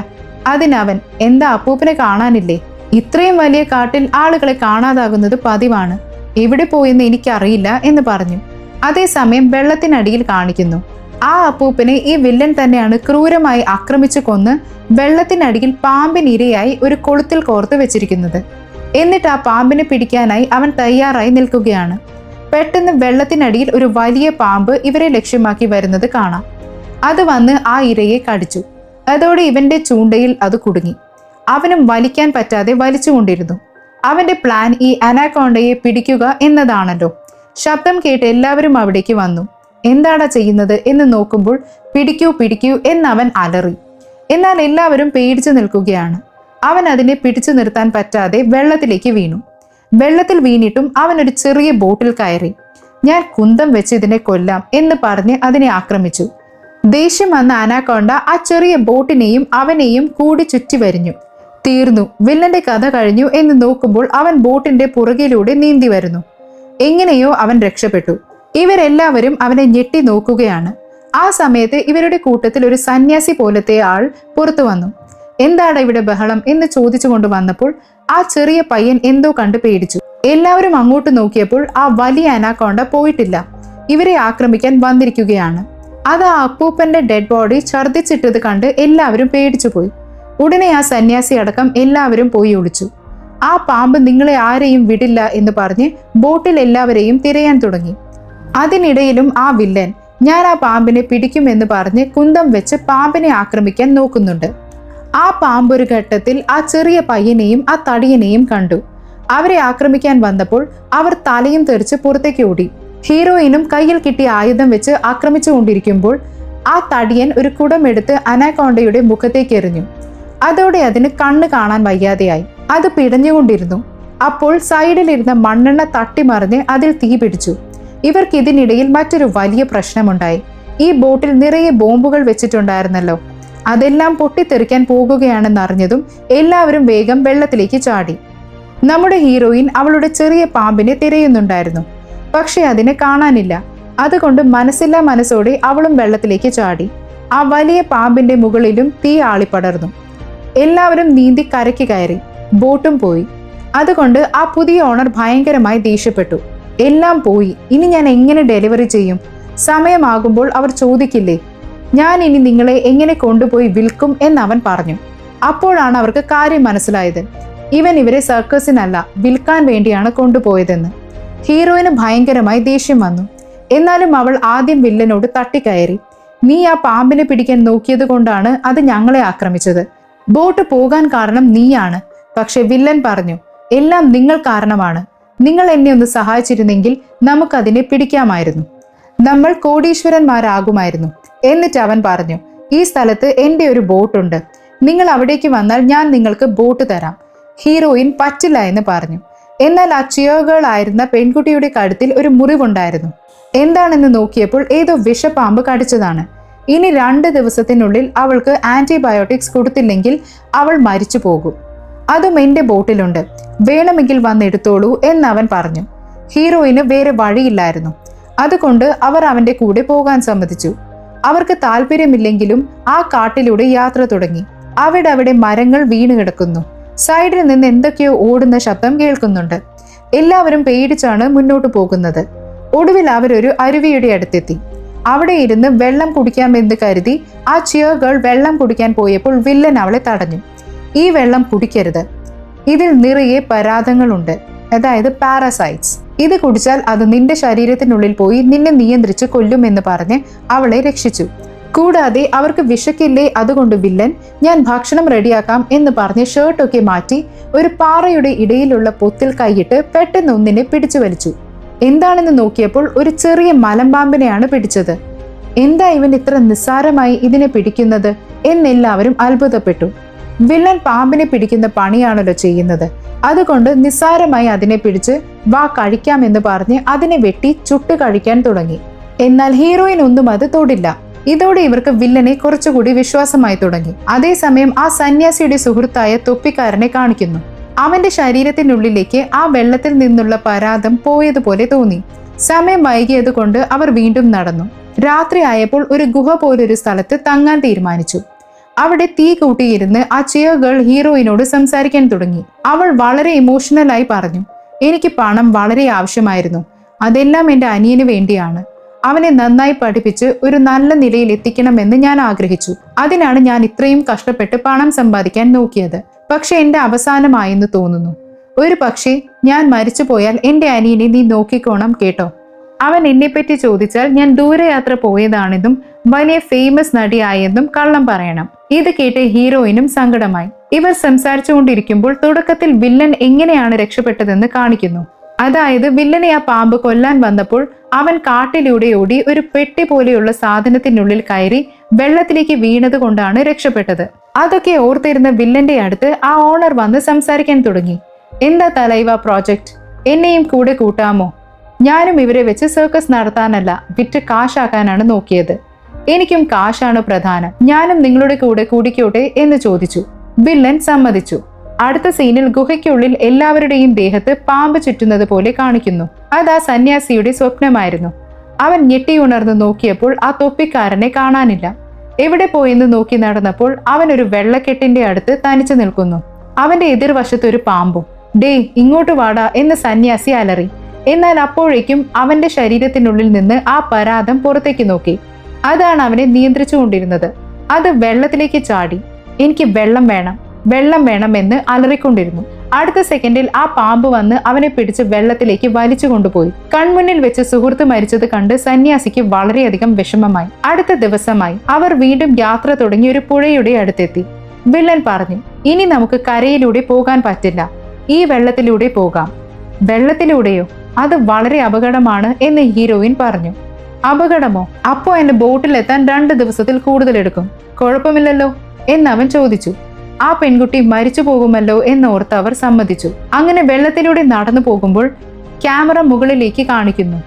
അതിനവൻ, എന്താ അപ്പൂപ്പനെ കാണാനില്ലേ? ഇത്രയും വലിയ കാട്ടിൽ ആളുകളെ കാണാതാകുന്നത് പതിവാണ്. എവിടെ പോയെന്ന് എനിക്കറിയില്ല എന്ന് പറഞ്ഞു. അതേസമയം വെള്ളത്തിനടിയിൽ കാണിക്കുന്നു. ആ അപ്പൂപ്പനെ ഈ വില്ലൻ തന്നെയാണ് ക്രൂരമായി ആക്രമിച്ചു കൊന്ന് വെള്ളത്തിനടിയിൽ പാമ്പിനിരയായി ഒരു കൊളുത്തിൽ കോർത്ത് വെച്ചിരിക്കുന്നത്. എന്നിട്ട് ആ പാമ്പിനെ പിടിക്കാനായി അവൻ തയ്യാറായി നിൽക്കുകയാണ്. പെട്ടെന്ന് വെള്ളത്തിനടിയിൽ ഒരു വലിയ പാമ്പ് ഇവരെ ലക്ഷ്യമാക്കി വരുന്നത് കാണാം. അത് വന്ന് ആ ഇരയെ കടിച്ചു. അതോടെ ഇവന്റെ ചൂണ്ടയിൽ അത് കുടുങ്ങി. അവനും വലിക്കാൻ പറ്റാതെ വലിച്ചുകൊണ്ടിരുന്നു. അവന്റെ പ്ലാൻ ഈ അനാക്കോണ്ടയെ പിടിക്കുക എന്നതാണല്ലോ. ശബ്ദം കേട്ട് എല്ലാവരും അവിടേക്ക് വന്നു. എന്താടാ ചെയ്യുന്നത് എന്ന് നോക്കുമ്പോൾ പിടിക്കൂ പിടിക്കൂ എന്നവൻ അലറി. എന്നാൽ എല്ലാവരും പേടിച്ചു നിൽക്കുകയാണ്. അവൻ അതിനെ പിടിച്ചു നിർത്താൻ പറ്റാതെ വെള്ളത്തിലേക്ക് വീണു. വെള്ളത്തിൽ വീണിട്ടും അവൻ ഒരു ചെറിയ ബോട്ടിൽ കയറി. ഞാൻ കുന്തം വെച്ച് ഇതിനെ കൊല്ലാം എന്ന് പറഞ്ഞ് അതിനെ ആക്രമിച്ചു. ദേഷ്യം വന്ന അനാക്കോണ്ട ആ ചെറിയ ബോട്ടിനെയും അവനെയും കൂടി ചുറ്റി വരിഞ്ഞു. തീർന്നു, വില്ലന്റെ കഥ കഴിഞ്ഞു എന്ന് നോക്കുമ്പോൾ അവൻ ബോട്ടിന്റെ പുറകിലൂടെ നീന്തി വരുന്നു. എങ്ങനെയോ അവൻ രക്ഷപ്പെട്ടു. ഇവരെല്ലാവരും അവനെ ഞെട്ടി നോക്കുകയാണ്. ആ സമയത്ത് ഇവരുടെ കൂട്ടത്തിൽ ഒരു സന്യാസി പോലത്തെ ആൾ പുറത്തു വന്നു. എന്താണ് ഇവിടെ ബഹളം എന്ന് ചോദിച്ചുകൊണ്ട് വന്നപ്പോൾ ആ ചെറിയ പയ്യൻ എന്തോ കണ്ട് പേടിച്ചു. എല്ലാവരും അങ്ങോട്ട് നോക്കിയപ്പോൾ ആ വലിയ അനാക്കോണ്ട പോയിട്ടില്ല, ഇവരെ ആക്രമിക്കാൻ വന്നിരിക്കുകയാണ്. അത് ആ അപ്പൂപ്പന്റെ ഡെഡ് ബോഡി ഛർദ്ദിച്ചിട്ടത് കണ്ട് എല്ലാവരും പേടിച്ചു പോയി. ഉടനെ ആ സന്യാസി അടക്കം എല്ലാവരും പോയി ഒളിച്ചു. ആ പാമ്പ് നിങ്ങളെ ആരെയും വിടില്ല എന്ന് പറഞ്ഞ് ബോട്ടിൽ എല്ലാവരെയും തിരയാൻ തുടങ്ങി. അതിനിടയിലും ആ വില്ലൻ, ഞാൻ ആ പാമ്പിനെ പിടിക്കുമെന്ന് പറഞ്ഞ് കുന്തം വെച്ച് പാമ്പിനെ ആക്രമിക്കാൻ നോക്കുന്നുണ്ട്. ആ പാമ്പ് ഒരു ഘട്ടത്തിൽ ആ ചെറിയ പയ്യനെയും ആ തടിയനെയും കണ്ടു. അവരെ ആക്രമിക്കാൻ വന്നപ്പോൾ അവർ തലയും തെറിച്ച് പുറത്തേക്ക് ഓടി. ഹീറോയിനും കയ്യിൽ കിട്ടിയ ആയുധം വെച്ച് ആക്രമിച്ചു കൊണ്ടിരിക്കുമ്പോൾ ആ തടിയൻ ഒരു കുടമെടുത്ത് അനാക്കോണ്ടയുടെ മുഖത്തേക്ക് എറിഞ്ഞു. അതോടെ അതിന് കണ്ണ് കാണാൻ വയ്യാതെയായി. അത് പിടഞ്ഞുകൊണ്ടിരുന്നു. അപ്പോൾ സൈഡിലിരുന്ന മണ്ണെണ്ണ തട്ടിമറിഞ്ഞ് അതിൽ തീ പിടിച്ചു. ഇവർക്ക് ഇതിനിടയിൽ മറ്റൊരു വലിയ പ്രശ്നമുണ്ടായി. ഈ ബോട്ടിൽ നിറയെ ബോംബുകൾ വെച്ചിട്ടുണ്ടായിരുന്നല്ലോ, അതെല്ലാം പൊട്ടിത്തെറിക്കാൻ പോകുകയാണെന്നറിഞ്ഞതും എല്ലാവരും വേഗം വെള്ളത്തിലേക്ക് ചാടി. നമ്മുടെ ഹീറോയിൻ അവളുടെ ചെറിയ പാമ്പിനെ തിരയുന്നുണ്ടായിരുന്നു. പക്ഷെ അതിനെ കാണാനില്ല. അതുകൊണ്ട് മനസ്സില്ലാ മനസ്സോടെ അവളും വെള്ളത്തിലേക്ക് ചാടി. ആ വലിയ പാമ്പിന്റെ മുകളിലും തീ ആളിപ്പടർന്നു. എല്ലാവരും നീന്തി കരയ്ക്ക് കയറി. ബോട്ടും പോയി. അതുകൊണ്ട് ആ പുതിയ ഓണർ ഭയങ്കരമായി ദേഷ്യപ്പെട്ടു. എല്ലാം പോയി, ഇനി ഞാൻ എങ്ങനെ ഡെലിവറി ചെയ്യും? സമയമാകുമ്പോൾ അവർ ചോദിക്കില്ലേ, ഞാൻ ഇനി നിങ്ങളെ എങ്ങനെ കൊണ്ടുപോയി വിൽക്കും എന്നവൻ പറഞ്ഞു. അപ്പോഴാണ് അവർക്ക് കാര്യം മനസ്സിലായത്. ഇവൻ ഇവരെ സർക്കസിനല്ല, വിൽക്കാൻ വേണ്ടിയാണ് കൊണ്ടുപോയതെന്ന്. ഹീറോയിന് ഭയങ്കരമായി ദേഷ്യം വന്നു. എന്നാലും അവൾ ആദ്യം വില്ലനോട് തട്ടിക്കയറി. നീ ആ പാമ്പിനെ പിടിക്കാൻ നോക്കിയത് കൊണ്ടാണ് അത് ഞങ്ങളെ ആക്രമിച്ചത്. ബോട്ട് പോകാൻ കാരണം നീയാണ്. പക്ഷെ വില്ലൻ പറഞ്ഞു, എല്ലാം നിങ്ങൾ കാരണമാണ്. നിങ്ങൾ എന്നെ ഒന്ന് സഹായിച്ചിരുന്നെങ്കിൽ നമുക്കതിനെ പിടിക്കാമായിരുന്നു. നമ്മൾ കോടീശ്വരന്മാരാകുമായിരുന്നു. എന്നിട്ട് അവൻ പറഞ്ഞു, ഈ സ്ഥലത്ത് എൻ്റെ ഒരു ബോട്ടുണ്ട്. നിങ്ങൾ അവിടേക്ക് വന്നാൽ ഞാൻ നിങ്ങൾക്ക് ബോട്ട് തരാം. ഹീറോയിൻ പറ്റില്ല എന്ന് പറഞ്ഞു. എന്നാൽ ആ ചിയർ ആയിരുന്ന പെൺകുട്ടിയുടെ കഴുത്തിൽ ഒരു മുറിവുണ്ടായിരുന്നു. എന്താണെന്ന് നോക്കിയപ്പോൾ ഏതോ വിഷപ്പാമ്പ് കടിച്ചതാണ്. ഇനി 2 ദിവസത്തിനുള്ളിൽ അവൾക്ക് ആന്റിബയോട്ടിക്സ് കൊടുത്തില്ലെങ്കിൽ അവൾ മരിച്ചു പോകും. അതും എൻ്റെ ബോട്ടിലുണ്ട്, വേണമെങ്കിൽ വന്നെടുത്തോളൂ എന്നവൻ പറഞ്ഞു. ഹീറോയിന് വേറെ വഴിയില്ലായിരുന്നു. അതുകൊണ്ട് അവർ അവന്റെ കൂടെ പോകാൻ സമ്മതിച്ചു. അവർക്ക് താല്പര്യമില്ലെങ്കിലും ആ കാട്ടിലൂടെ യാത്ര തുടങ്ങി. അവിടെ മരങ്ങൾ വീണ് കിടക്കുന്നു. സൈഡിൽ നിന്ന് എന്തൊക്കെയോ ഓടുന്ന ശബ്ദം കേൾക്കുന്നുണ്ട്. എല്ലാവരും പേടിച്ചാണ് മുന്നോട്ട് പോകുന്നത്. ഒടുവിൽ അവരൊരു അരുവിയുടെ അടുത്തെത്തി. അവിടെ ഇരുന്ന് വെള്ളം കുടിക്കാമെന്ന് കരുതി ആ ചിയർ ഗേൾ വെള്ളം കുടിക്കാൻ പോയപ്പോൾ വില്ലൻ അവളെ തടഞ്ഞു. ഈ വെള്ളം കുടിക്കരുത്, ഇതിൽ നിറയെ പരാതങ്ങളുണ്ട്, അതായത് പാരസൈറ്റ്സ്. ഇത് കുടിച്ചാൽ അത് നിന്റെ ശരീരത്തിനുള്ളിൽ പോയി നിന്നെ നിയന്ത്രിച്ച് കൊല്ലുമെന്ന് പറഞ്ഞ് അവളെ രക്ഷിച്ചു. കൂടാതെ അവർക്ക് വിശക്കില്ലേ, അതുകൊണ്ട് വില്ലൻ ഞാൻ ഭക്ഷണം റെഡിയാക്കാം എന്ന് പറഞ്ഞ് ഷർട്ടൊക്കെ മാറ്റി ഒരു പാറയുടെ ഇടയിലുള്ള പൊത്തിൽ കൈയിട്ട് പെട്ടെന്ന് ഒന്നിനെ പിടിച്ചു വലിച്ചു. എന്താണെന്ന് നോക്കിയപ്പോൾ ഒരു ചെറിയ മലമ്പാമ്പിനെയാണ് പിടിച്ചത്. എന്താ ഇവൻ ഇത്ര നിസ്സാരമായി ഇതിനെ പിടിക്കുന്നത് എന്നെല്ലാവരും അത്ഭുതപ്പെട്ടു. വില്ലൻ പാമ്പിനെ പിടിക്കുന്ന പണിയാണല്ലോ ചെയ്യുന്നത്. അതുകൊണ്ട് നിസ്സാരമായി അതിനെ പിടിച്ച് വാ കഴിക്കാമെന്ന് പറഞ്ഞ് അതിനെ വെട്ടി ചുട്ട് കഴിക്കാൻ തുടങ്ങി. എന്നാൽ ഹീറോയിൻ ഒന്നും അത് തൊടില്ല. ഇതോടെ ഇവർക്ക് വില്ലനെ കുറച്ചുകൂടി വിശ്വാസമായി തുടങ്ങി. അതേസമയം ആ സന്യാസിയുടെ സുഹൃത്തായ തൊപ്പിക്കാരനെ കാണിക്കുന്നു. അവന്റെ ശരീരത്തിനുള്ളിലേക്ക് ആ വെള്ളത്തിൽ നിന്നുള്ള പരാതം പോയതുപോലെ തോന്നി. സമയം വൈകിയത് കൊണ്ട് അവർ വീണ്ടും നടന്നു. രാത്രി ആയപ്പോൾ ഒരു ഗുഹ പോലൊരു സ്ഥലത്ത് തങ്ങാൻ തീരുമാനിച്ചു. അവിടെ തീ കൂട്ടിയിരുന്ന് ആ ചിയർ ഗേൾ ഹീറോയിനോട് സംസാരിക്കാൻ തുടങ്ങി. അവൾ വളരെ ഇമോഷണലായി പറഞ്ഞു, എനിക്ക് പണം വളരെ ആവശ്യമായിരുന്നു. അതെല്ലാം എൻ്റെ അനിയന് വേണ്ടിയാണ്. അവനെ നന്നായി പഠിപ്പിച്ച് ഒരു നല്ല നിലയിൽ എത്തിക്കണമെന്ന് ഞാൻ ആഗ്രഹിച്ചു. അതിനാണ് ഞാൻ ഇത്രയും കഷ്ടപ്പെട്ട് പണം സമ്പാദിക്കാൻ നോക്കിയത്. പക്ഷെ എൻ്റെ അവസാനമായെന്ന് തോന്നുന്നു. ഒരു പക്ഷേ ഞാൻ മരിച്ചു പോയാൽ എൻ്റെ അനിയനെ നീ നോക്കിക്കോണം കേട്ടോ. അവൻ എന്നെപ്പറ്റി ചോദിച്ചാൽ ഞാൻ ദൂരയാത്ര പോയതാണെന്നും വലിയ ഫേമസ് നടിയായെന്നും കള്ളം പറയണം. ഇത് കേട്ട് ഹീറോയിനും സങ്കടമായി. ഇവർ സംസാരിച്ചുകൊണ്ടിരിക്കുമ്പോൾ തുടക്കത്തിൽ വില്ലൻ എങ്ങനെയാണ് രക്ഷപ്പെട്ടതെന്ന് കാണിക്കുന്നു. അതായത് വില്ലനെ ആ പാമ്പ് കൊല്ലാൻ വന്നപ്പോൾ അവൻ കാട്ടിലൂടെ ഓടി ഒരു പെട്ടി പോലെയുള്ള സാധനത്തിനുള്ളിൽ കയറി വെള്ളത്തിലേക്ക് വീണത് കൊണ്ടാണ് രക്ഷപ്പെട്ടത്. അതൊക്കെ ഓർത്തിരുന്ന വില്ലന്റെ അടുത്ത് ആ ഓണർ വന്ന് സംസാരിക്കാൻ തുടങ്ങി. എന്താ തലൈവ പ്രോജക്റ്റ്, എന്നെയും കൂടെ കൂട്ടാമോ? ഞാനും ഇവരെ വെച്ച് സർക്കസ് നടത്താനല്ല, വിറ്റ് കാശാക്കാനാണ് നോക്കിയത്. എനിക്കും കാശാണ് പ്രധാനം. ഞാനും നിങ്ങളുടെ കൂടെ കൂടിക്കോട്ടെ എന്ന് ചോദിച്ചു. വില്ലൻ സമ്മതിച്ചു. അടുത്ത സീനിൽ ഗുഹയ്ക്കുള്ളിൽ എല്ലാവരുടെയും ദേഹത്ത് പാമ്പ് ചുറ്റുന്നത് പോലെ കാണിക്കുന്നു. അത് ആ സന്യാസിയുടെ സ്വപ്നമായിരുന്നു. അവൻ ഞെട്ടിയുണർന്ന് നോക്കിയപ്പോൾ ആ തൊപ്പിക്കാരനെ കാണാനില്ല. എവിടെ പോയെന്ന് നോക്കി നടന്നപ്പോൾ അവൻ ഒരു വെള്ളക്കെട്ടിന്റെ അടുത്ത് തനിച്ചു നിൽക്കുന്നു. അവന്റെ എതിർവശത്ത് ഒരു പാമ്പും. ഡേ ഇങ്ങോട്ട് വാടാ എന്ന് സന്യാസി അലറി. എന്നാൽ അപ്പോഴേക്കും അവന്റെ ശരീരത്തിനുള്ളിൽ നിന്ന് ആ പരാതം പുറത്തേക്ക് നോക്കി. അതാണ് അവനെ നിയന്ത്രിച്ചുകൊണ്ടിരുന്നത്. അത് വെള്ളത്തിലേക്ക് ചാടി. എനിക്ക് വെള്ളം വേണം, വെള്ളം വേണമെന്ന് അലറിക്കൊണ്ടിരുന്നു. അടുത്ത സെക്കൻഡിൽ ആ പാമ്പ് വന്ന് അവനെ പിടിച്ച് വെള്ളത്തിലേക്ക് വലിച്ചു കൊണ്ടുപോയി. കൺമുന്നിൽ വെച്ച് സുഹൃത്ത് മരിച്ചത് കണ്ട് സന്യാസിക്ക് വളരെയധികം വിഷമമായി. അടുത്ത ദിവസമായി അവർ വീണ്ടും യാത്ര തുടങ്ങി ഒരു പുഴയുടെ അടുത്തെത്തി. വില്ലൻ പറഞ്ഞു, ഇനി നമുക്ക് കരയിലൂടെ പോകാൻ പറ്റില്ല, ഈ വെള്ളത്തിലൂടെ പോകാം. വെള്ളത്തിലൂടെയോ? അത് വളരെ അപകടമാണ് എന്ന് ഹീറോയിൻ പറഞ്ഞു. അപകടമോ? അപ്പോ എന്റെ ബോട്ടിലെത്താൻ 2 ദിവസത്തിൽ കൂടുതൽ എടുക്കും. കുഴപ്പമില്ലല്ലോ എന്നവൻ ചോദിച്ചു. ആ പെൺകുട്ടി മരിച്ചു പോകുമല്ലോ എന്നോർത്ത് അവർ സമ്മതിച്ചു. അങ്ങനെ വെള്ളത്തിലൂടെ നടന്നു പോകുമ്പോൾ ക്യാമറ മുകളിലേക്ക് കാണിക്കുന്നു.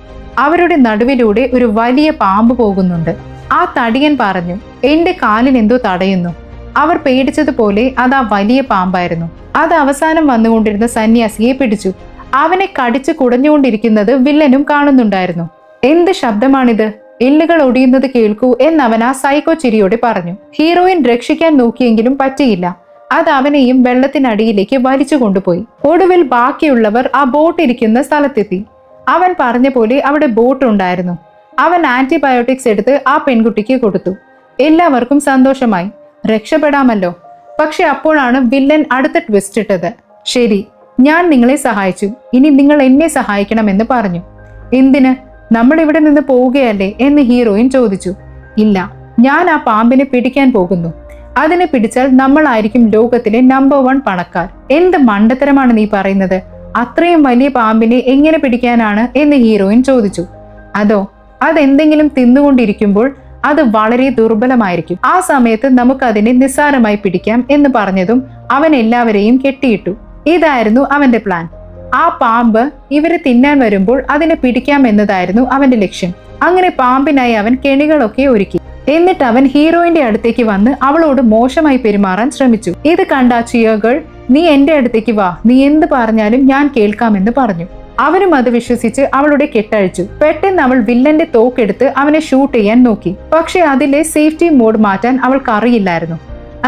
അവരുടെ നടുവിലൂടെ ഒരു വലിയ പാമ്പ് പോകുന്നുണ്ട്. ആ തടിയൻ പറഞ്ഞു, എന്റെ കാലിൽ എന്തോ തടയുന്നു. അവർ പേടിച്ചതുപോലെ അത് ആ വലിയ പാമ്പായിരുന്നു. അത് അവസാനം വന്നുകൊണ്ടിരുന്ന സന്യാസിയെ പിടിച്ചു. അവനെ കടിച്ചു കുടഞ്ഞുകൊണ്ടിരിക്കുന്നത് വില്ലനും കാണുന്നുണ്ടായിരുന്നു. എന്ത് ശബ്ദമാണിത്? എല്ലുകൾ ഒടിയുന്നത് കേൾക്കൂ എന്നവൻ ആ സൈക്കോ ചിരിയോടെ പറഞ്ഞു. ഹീറോയിൻ രക്ഷിക്കാൻ നോക്കിയെങ്കിലും പറ്റിയില്ല. അത് അവനെയും വെള്ളത്തിനടിയിലേക്ക് വലിച്ചു കൊണ്ടുപോയി. ഒടുവിൽ ബാക്കിയുള്ളവർ ആ ബോട്ട് ഇരിക്കുന്ന സ്ഥലത്തെത്തി. അവൻ പറഞ്ഞ പോലെ അവിടെ ബോട്ട് ഉണ്ടായിരുന്നു. അവൻ ആന്റിബയോട്ടിക്സ് എടുത്ത് ആ പെൺകുട്ടിക്ക് കൊടുത്തു. എല്ലാവർക്കും സന്തോഷമായി. രക്ഷപ്പെടാമല്ലോ. പക്ഷെ അപ്പോഴാണ് വില്ലൻ അടുത്ത ട്വിസ്റ്റ് ഇട്ടത്. ശരി, ഞാൻ നിങ്ങളെ സഹായിച്ചു, ഇനി നിങ്ങൾ എന്നെ സഹായിക്കണമെന്ന് പറഞ്ഞു. എന്തിന്? നമ്മൾ ഇവിടെ നിന്ന് പോവുകയല്ലേ എന്ന് ഹീറോയിൻ ചോദിച്ചു. ഇല്ല, ഞാൻ ആ പാമ്പിനെ പിടിക്കാൻ പോകുന്നു. അതിനെ പിടിച്ചാൽ നമ്മളായിരിക്കും ലോകത്തിലെ നമ്പർ 1 പണക്കാർ. എന്ത് മണ്ടത്തരമാണ് നീ പറയുന്നത്? അത്രയും വലിയ പാമ്പിനെ എങ്ങനെ പിടിക്കാനാണ് എന്ന് ഹീറോയിൻ ചോദിച്ചു. അതെന്തെങ്കിലും തിന്നുകൊണ്ടിരിക്കുമ്പോൾ അത് വളരെ ദുർബലമായിരിക്കും. ആ സമയത്ത് നമുക്കതിനെ നിസ്സാരമായി പിടിക്കാം എന്ന് പറഞ്ഞതും അവൻ എല്ലാവരെയും കെട്ടിയിട്ടു. ഇതായിരുന്നു അവന്റെ പ്ലാൻ. ആ പാമ്പ് ഇവരെ തിന്നാൻ വരുമ്പോൾ അതിനെ പിടിക്കാം എന്നതായിരുന്നു അവന്റെ ലക്ഷ്യം. അങ്ങനെ പാമ്പിനായി അവൻ കെണികളൊക്കെ ഒരുക്കി. എന്നിട്ട് അവൻ ഹീറോയിന്റെ അടുത്തേക്ക് വന്ന് അവളോട് മോശമായി പെരുമാറാൻ ശ്രമിച്ചു. ഇത് കണ്ട ചിയർ, നീ എന്റെ അടുത്തേക്ക് വാ, നീ എന്ത് പറഞ്ഞാലും ഞാൻ കേൾക്കാമെന്ന് പറഞ്ഞു. അവനും അത് വിശ്വസിച്ച് അവളുടെ കെട്ടഴിച്ചു. പെട്ടെന്ന് അവൾ വില്ലന്റെ തോക്കെടുത്ത് അവനെ ഷൂട്ട് ചെയ്യാൻ നോക്കി. പക്ഷെ അതിലെ സേഫ്റ്റി മോഡ് മാറ്റാൻ അവൾക്ക് അറിയില്ലായിരുന്നു.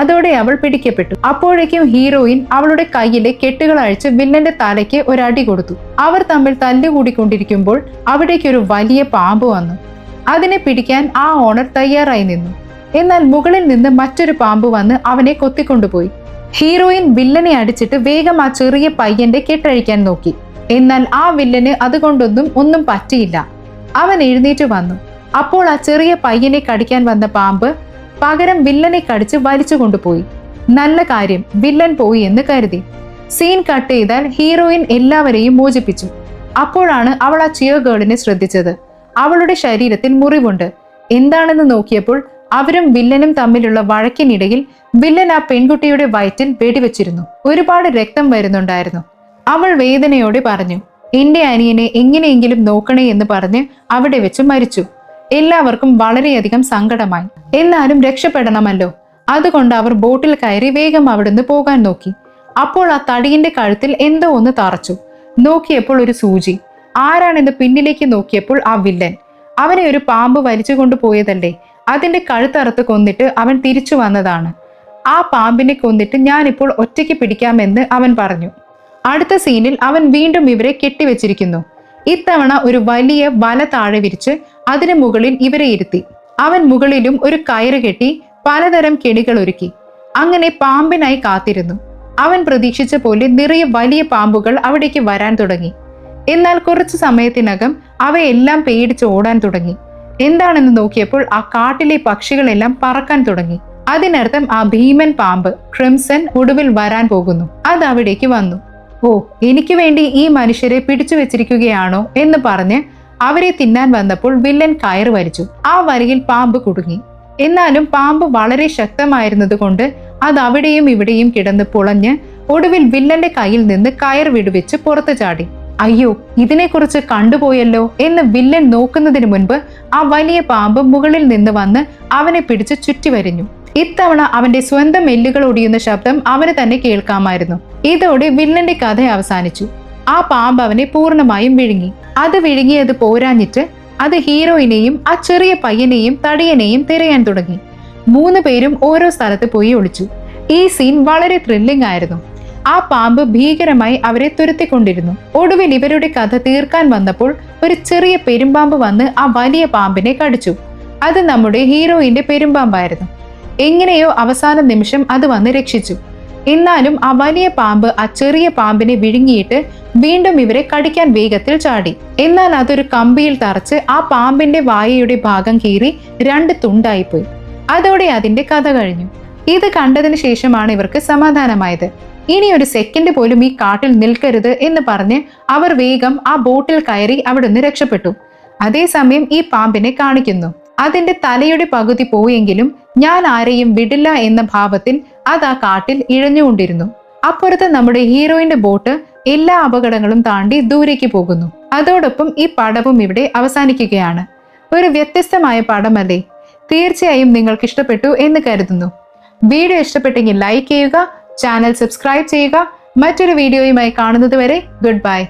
അതോടെ അവൾ പിടിക്കപ്പെട്ടു. അപ്പോഴേക്കും ഹീറോയിൻ അവളുടെ കയ്യിലെ കെട്ടുകൾ അഴിച്ച് വില്ലന്റെ തലയ്ക്ക് ഒരടി കൊടുത്തു. അവർ തമ്മിൽ തല്ലുകൂടിക്കൊണ്ടിരിക്കുമ്പോൾ അവിടേക്കൊരു വലിയ പാമ്പ് വന്നു. അതിനെ പിടിക്കാൻ ആ ഓണർ തയ്യാറായി നിന്നു. എന്നാൽ മുകളിൽ നിന്ന് മറ്റൊരു പാമ്പ് വന്ന് അവനെ കൊത്തിക്കൊണ്ടുപോയി. ഹീറോയിൻ വില്ലനെ അടിച്ചിട്ട് വേഗം ആ ചെറിയ പയ്യന്റെ കെട്ടഴിക്കാൻ നോക്കി. എന്നാൽ ആ വില്ലന് അതുകൊണ്ടൊന്നും പറ്റിയില്ല. അവൻ എഴുന്നേറ്റ് വന്നു. അപ്പോൾ ആ ചെറിയ പയ്യനെ കടിക്കാൻ വന്ന പാമ്പ് പകരം വില്ലനെ കടിച്ച് വലിച്ചു കൊണ്ടുപോയി. നല്ല കാര്യം, വില്ലൻ പോയി എന്ന് കരുതി. സീൻ കട്ട് ചെയ്താൽ ഹീറോയിൻ എല്ലാവരെയും മോചിപ്പിച്ചു. അപ്പോഴാണ് അവൾ ആ ചിയർ ഗേളിനെ ശ്രദ്ധിച്ചത്. അവളുടെ ശരീരത്തിൽ മുറിവുണ്ട്. എന്താണെന്ന് നോക്കിയപ്പോൾ അവരും വില്ലനും തമ്മിലുള്ള വഴക്കിനിടയിൽ വില്ലൻ ആ പെൺകുട്ടിയുടെ വയറ്റിൽ വെടിവെച്ചിരുന്നു. ഒരുപാട് രക്തം വരുന്നുണ്ടായിരുന്നു. അവൾ വേദനയോടെ പറഞ്ഞു, എന്റെ അനിയനെ എങ്ങനെയെങ്കിലും നോക്കണേ എന്ന് പറഞ്ഞ് അവിടെ വെച്ച് മരിച്ചു. എല്ലാവർക്കും വളരെയധികം സങ്കടമായി. എന്നാലും രക്ഷപ്പെടണമല്ലോ. അതുകൊണ്ട് അവർ ബോട്ടിൽ കയറി വേഗം അവിടുന്ന് പോകാൻ നോക്കി. അപ്പോൾ ആ തടിയന്റെ കഴുത്തിൽ എന്തോ ഒന്ന് തറച്ചു. നോക്കിയപ്പോൾ ഒരു സൂചി. ആരാണെന്ന് പിന്നിലേക്ക് നോക്കിയപ്പോൾ ആ വില്ലൻ. അവനെ ഒരു പാമ്പ് വലിച്ചു കൊണ്ടുപോയതല്ലേ. അതിന്റെ കഴുത്തറുത്ത് കൊന്നിട്ട് അവൻ തിരിച്ചു വന്നതാണ്. ആ പാമ്പിനെ കൊന്നിട്ട് ഞാനിപ്പോൾ ഒറ്റയ്ക്ക് പിടിക്കാമെന്ന് അവൻ പറഞ്ഞു. അടുത്ത സീനിൽ അവൻ വീണ്ടും ഇവരെ കെട്ടിവെച്ചിരിക്കുന്നു. ഇത്തവണ ഒരു വലിയ വല താഴെ വിരിച്ച് അതിന് മുകളിൽ ഇവരെ ഇരുത്തി. അവൻ മുകളിലും ഒരു കയറ് കെട്ടി പലതരം കെണികൾ ഒരുക്കി. അങ്ങനെ പാമ്പിനായി കാത്തിരുന്നു. അവൻ പ്രതീക്ഷിച്ച പോലെ നിറയെ വലിയ പാമ്പുകൾ അവിടേക്ക് വരാൻ തുടങ്ങി. എന്നാൽ കുറച്ചു സമയത്തിനകം അവയെല്ലാം പേടിച്ച് ഓടാൻ തുടങ്ങി. എന്താണെന്ന് നോക്കിയപ്പോൾ ആ കാട്ടിലെ പക്ഷികളെല്ലാം പറക്കാൻ തുടങ്ങി. അതിനർത്ഥം ആ ഭീമൻ പാമ്പ് ക്രിംസൺ ഒടുവിൽ വരാൻ പോകുന്നു. അത് അവിടേക്ക് വന്നു. ഓ, എനിക്ക് വേണ്ടി ഈ മനുഷ്യരെ പിടിച്ചു വെച്ചിരിക്കുകയാണോ എന്ന് പറഞ്ഞ് അവരെ തിന്നാൻ വന്നപ്പോൾ വില്ലൻ കയർ വലിച്ചു. ആ വരയിൽ പാമ്പ് കുടുങ്ങി. എന്നാലും പാമ്പ് വളരെ ശക്തമായിരുന്നത് കൊണ്ട് അത് അവിടെയും ഇവിടെയും കിടന്ന് പുളഞ്ഞ് ഒടുവിൽ വില്ലന്റെ കയ്യിൽ നിന്ന് കയർ വിടുവിച്ച് പുറത്തു ചാടി. അയ്യോ, ഇതിനെക്കുറിച്ച് കണ്ടുപോയല്ലോ എന്ന് വില്ലൻ നോക്കുന്നതിന് മുൻപ് ആ വലിയ പാമ്പ് മുകളിൽ നിന്ന് വന്ന് അവനെ പിടിച്ച് ചുറ്റിവരിഞ്ഞു. ഇത്തവണ അവന്റെ സ്വന്തം എല്ലുകൾ ഒടിയുന്ന ശബ്ദം അവന് തന്നെ കേൾക്കാമായിരുന്നു. ഇതോടെ വില്ലന്റെ കഥ അവസാനിച്ചു. ആ പാമ്പ് അവനെ പൂർണ്ണമായും വിഴുങ്ങി. അത് വിഴുങ്ങിയത് പോരാഞ്ഞിട്ട് അത് ഹീറോയിനെയും ആ ചെറിയ പയ്യനെയും തടിയനെയും തിരയാൻ തുടങ്ങി. 3 പേരും ഓരോ സ്ഥലത്ത് പോയി ഒളിച്ചു. ഈ സീൻ വളരെ ത്രില്ലിംഗ് ആയിരുന്നു. ആ പാമ്പ് ഭീകരമായി അവരെ തുരത്തിക്കൊണ്ടിരുന്നു. ഒടുവിൽ ഇവരുടെ കഥ തീർക്കാൻ വന്നപ്പോൾ ഒരു ചെറിയ പെരുമ്പാമ്പ് വന്ന് ആ വലിയ പാമ്പിനെ കടിച്ചു. അത് നമ്മുടെ ഹീറോയിന്റെ പെരുമ്പാമ്പായിരുന്നു. എങ്ങനെയോ അവസാന നിമിഷം അത് വന്ന് രക്ഷിച്ചു. എന്നാലും ആ വലിയ പാമ്പ് ആ ചെറിയ പാമ്പിനെ വിഴുങ്ങിയിട്ട് വീണ്ടും ഇവരെ കടിക്കാൻ വേഗത്തിൽ ചാടി. എന്നാൽ അതൊരു കമ്പിയിൽ തറച്ച് ആ പാമ്പിന്റെ വായയുടെ ഭാഗം കീറി 2 തുണ്ടായിപ്പോയി. അതോടെ അതിന്റെ കഥ കഴിഞ്ഞു. ഇത് കണ്ടതിന് ശേഷമാണ് ഇവർക്ക് സമാധാനമായത്. ഇനി ഒരു സെക്കൻഡ് പോലും ഈ കാട്ടിൽ നിൽക്കരുത് എന്ന് പറഞ്ഞ് അവർ വേഗം ആ ബോട്ടിൽ കയറി അവിടുന്ന് രക്ഷപ്പെട്ടു. അതേസമയം ഈ പാമ്പിനെ കാണിക്കുന്നു. അതിന്റെ തലയുടെ പകുതി പോയെങ്കിലും ഞാൻ ആരെയും വിടില്ല എന്ന ഭാവത്തിൽ അത് ആ കാട്ടിൽ ഇഴഞ്ഞുകൊണ്ടിരുന്നു. അപ്പുറത്ത് നമ്മുടെ ഹീറോയിന്റെ ബോട്ട് എല്ലാ അപകടങ്ങളും താണ്ടി ദൂരേക്ക് പോകുന്നു. അതോടൊപ്പം ഈ പടവും ഇവിടെ അവസാനിക്കുകയാണ്. ഒരു വ്യത്യസ്തമായ പടമല്ലേ? തീർച്ചയായും നിങ്ങൾക്ക് ഇഷ്ടപ്പെട്ടു എന്ന് കരുതുന്നു. വീഡിയോ ഇഷ്ടപ്പെട്ടെങ്കിൽ ലൈക്ക് ചെയ്യുക, ചാനൽ സബ്സ്ക്രൈബ് ചെയ്യുക. മറ്റൊരു വീഡിയോയുമായി കാണുന്നത് വരെ ഗുഡ് ബൈ.